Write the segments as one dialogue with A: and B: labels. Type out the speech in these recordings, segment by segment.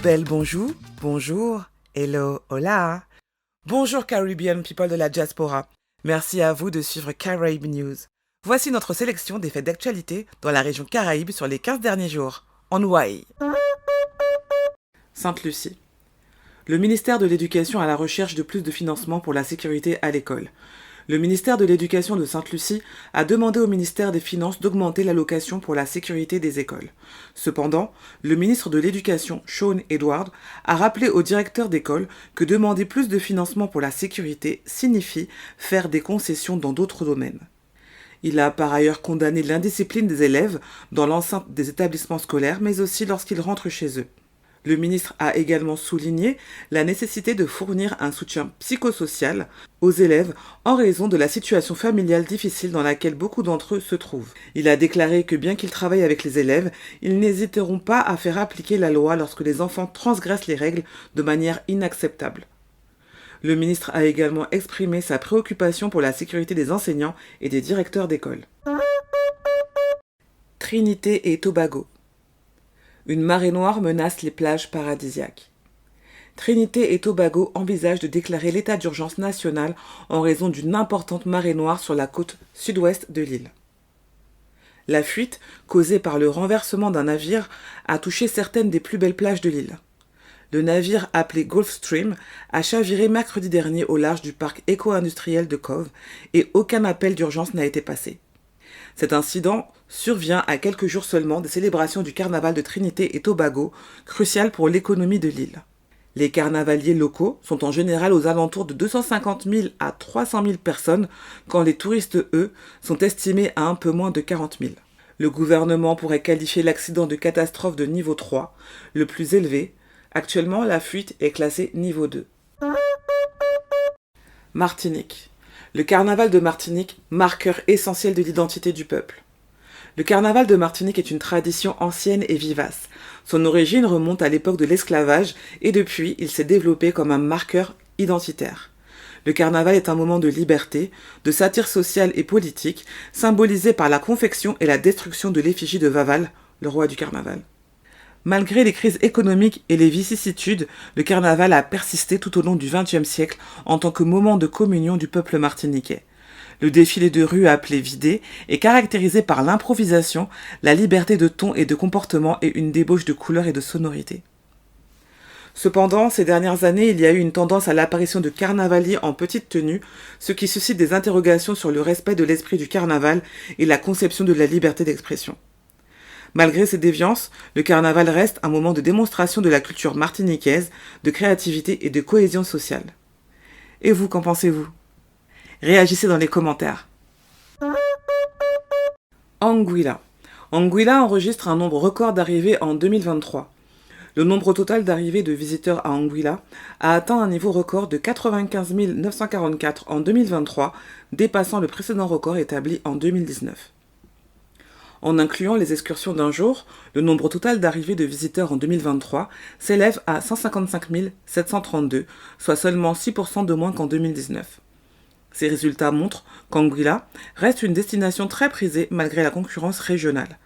A: belle bonjour, bonjour, hello, hola. Bonjour Caribbean people de la diaspora. Merci à vous de suivre Caraïbes News. Voici notre sélection des faits d'actualité dans la région Caraïbe sur les 15 derniers jours. En Hawaï. Sainte-Lucie. Le ministère de l'Éducation à la recherche de plus de financement pour la sécurité à l'école. Le ministère de l'Éducation de Sainte-Lucie a demandé au ministère des Finances d'augmenter l'allocation pour la sécurité des écoles. Cependant, le ministre de l'Éducation, Sean Edward, a rappelé aux directeurs d'école que demander plus de financement pour la sécurité signifie faire des concessions dans d'autres domaines. Il a par ailleurs condamné l'indiscipline des élèves dans l'enceinte des établissements scolaires, mais aussi lorsqu'ils rentrent chez eux. Le ministre a également souligné la nécessité de fournir un soutien psychosocial aux élèves en raison de la situation familiale difficile dans laquelle beaucoup d'entre eux se trouvent. Il a déclaré que bien qu'ils travaillent avec les élèves, ils n'hésiteront pas à faire appliquer la loi lorsque les enfants transgressent les règles de manière inacceptable. Le ministre a également exprimé sa préoccupation pour la sécurité des enseignants et des directeurs d'école. Trinité et Tobago. Une marée noire menace les plages paradisiaques. Trinité et Tobago envisagent de déclarer l'état d'urgence national en raison d'une importante marée noire sur la côte sud-ouest de l'île. La fuite, causée par le renversement d'un navire, a touché certaines des plus belles plages de l'île. Le navire appelé Gulfstream a chaviré mercredi dernier au large du parc éco-industriel de Cove et aucun appel d'urgence n'a été passé. Cet incident survient à quelques jours seulement des célébrations du carnaval de Trinité et Tobago, crucial pour l'économie de l'île. Les carnavaliers locaux sont en général aux alentours de 250 000 à 300 000 personnes, quand les touristes, eux, sont estimés à un peu moins de 40 000. Le gouvernement pourrait qualifier l'accident de catastrophe de niveau 3, le plus élevé. Actuellement, la fuite est classée niveau 2. Martinique. Le carnaval de Martinique, marqueur essentiel de l'identité du peuple. Le carnaval de Martinique est une tradition ancienne et vivace. Son origine remonte à l'époque de l'esclavage et depuis, il s'est développé comme un marqueur identitaire. Le carnaval est un moment de liberté, de satire sociale et politique, symbolisé par la confection et la destruction de l'effigie de Vaval, le roi du carnaval. Malgré les crises économiques et les vicissitudes, le carnaval a persisté tout au long du XXe siècle en tant que moment de communion du peuple martiniquais. Le défilé de rue appelé Vidé est caractérisé par l'improvisation, la liberté de ton et de comportement et une débauche de couleurs et de sonorités. Cependant, ces dernières années, il y a eu une tendance à l'apparition de carnavaliers en petite tenue, ce qui suscite des interrogations sur le respect de l'esprit du carnaval et la conception de la liberté d'expression. Malgré ces déviances, le carnaval reste un moment de démonstration de la culture martiniquaise, de créativité et de cohésion sociale. Et vous, qu'en pensez-vous ? Réagissez dans les commentaires. Anguilla. Anguilla enregistre un nombre record d'arrivées en 2023. Le nombre total d'arrivées de visiteurs à Anguilla a atteint un niveau record de 95 944 en 2023, dépassant le précédent record établi en 2019. En incluant les excursions d'un jour, le nombre total d'arrivées de visiteurs en 2023 s'élève à 155 732, soit seulement 6% de moins qu'en 2019. Ces résultats montrent qu'Anguilla reste une destination très prisée malgré la concurrence régionale.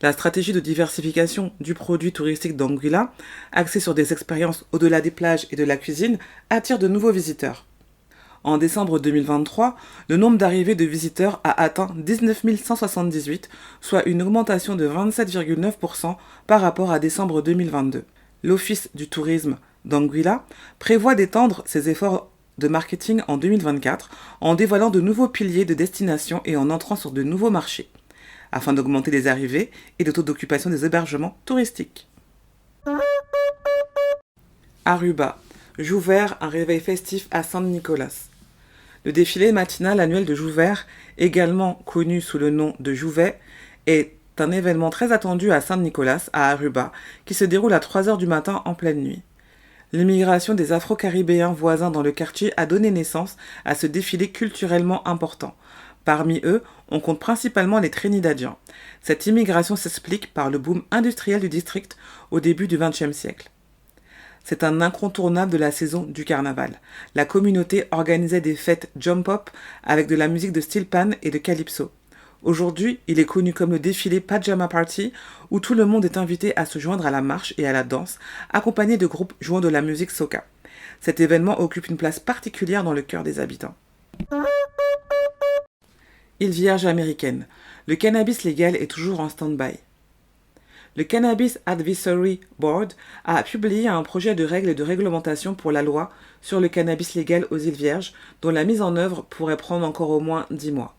A: La stratégie de diversification du produit touristique d'Anguilla, axée sur des expériences au-delà des plages et de la cuisine, attire de nouveaux visiteurs. En décembre 2023, le nombre d'arrivées de visiteurs a atteint 19 178, soit une augmentation de 27,9% par rapport à décembre 2022. L'Office du tourisme d'Anguilla prévoit d'étendre ses efforts de marketing en 2024 en dévoilant de nouveaux piliers de destination et en entrant sur de nouveaux marchés, afin d'augmenter les arrivées et le taux d'occupation des hébergements touristiques. Aruba. Jouvert, un réveil festif à Saint-Nicolas. Le défilé matinal annuel de Jouvert, également connu sous le nom de Jouvet, est un événement très attendu à Saint-Nicolas, à Aruba, qui se déroule à 3 heures du matin en pleine nuit. L'immigration des Afro-Caribéens voisins dans le quartier a donné naissance à ce défilé culturellement important. Parmi eux, on compte principalement les Trinidadiens. Cette immigration s'explique par le boom industriel du district au début du XXe siècle. C'est un incontournable de la saison du carnaval. La communauté organisait des fêtes jump-hop avec de la musique de steel pan et de calypso. Aujourd'hui, il est connu comme le défilé Pajama Party, où tout le monde est invité à se joindre à la marche et à la danse, accompagné de groupes jouant de la musique soca. Cet événement occupe une place particulière dans le cœur des habitants. Île Vierge américaine. Le cannabis légal est toujours en stand-by. Le Cannabis Advisory Board a publié un projet de règles et de réglementation pour la loi sur le cannabis légal aux îles Vierges, dont la mise en œuvre pourrait prendre encore au moins 10 mois.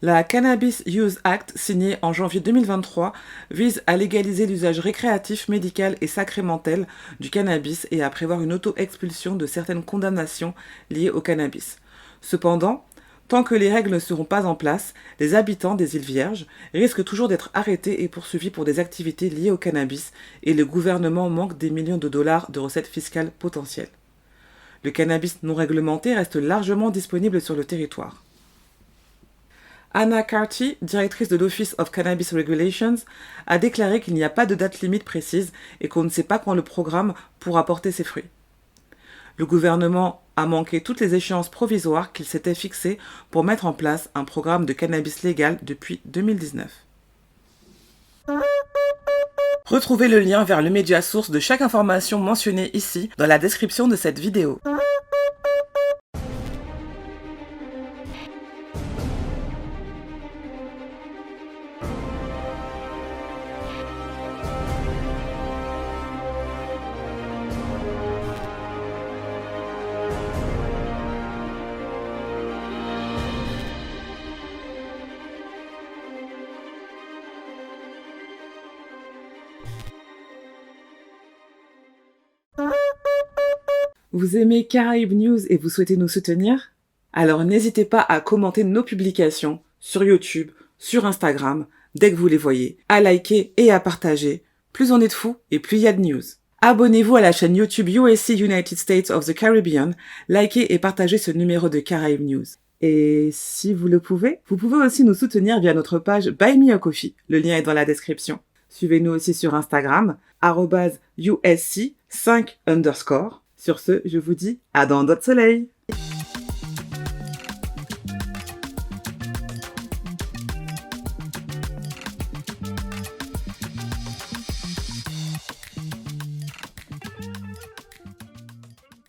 A: La Cannabis Use Act, signée en janvier 2023, vise à légaliser l'usage récréatif, médical et sacramentel du cannabis et à prévoir une auto-expulsion de certaines condamnations liées au cannabis. Cependant, tant que les règles ne seront pas en place, les habitants des îles Vierges risquent toujours d'être arrêtés et poursuivis pour des activités liées au cannabis et le gouvernement manque des millions de dollars de recettes fiscales potentielles. Le cannabis non réglementé reste largement disponible sur le territoire. Anna Carty, directrice de l'Office of Cannabis Regulations, a déclaré qu'il n'y a pas de date limite précise et qu'on ne sait pas quand le programme pourra porter ses fruits. Le gouvernement a manqué toutes les échéances provisoires qu'il s'était fixées pour mettre en place un programme de cannabis légal depuis 2019. Retrouvez le lien vers le média source de chaque information mentionnée ici dans la description de cette vidéo. Vous aimez Caraïbes News et vous souhaitez nous soutenir? Alors n'hésitez pas à commenter nos publications sur YouTube, sur Instagram, dès que vous les voyez, à liker et à partager. Plus on est de fous et plus il y a de news. Abonnez-vous à la chaîne YouTube USC United States of the Caribbean, likez et partagez ce numéro de Caraïbes News. Et si vous le pouvez, vous pouvez aussi nous soutenir via notre page Buy Me a Coffee. Le lien est dans la description. Suivez-nous aussi sur Instagram, @USC5_. Sur ce, je vous dis à dans d'autres soleils.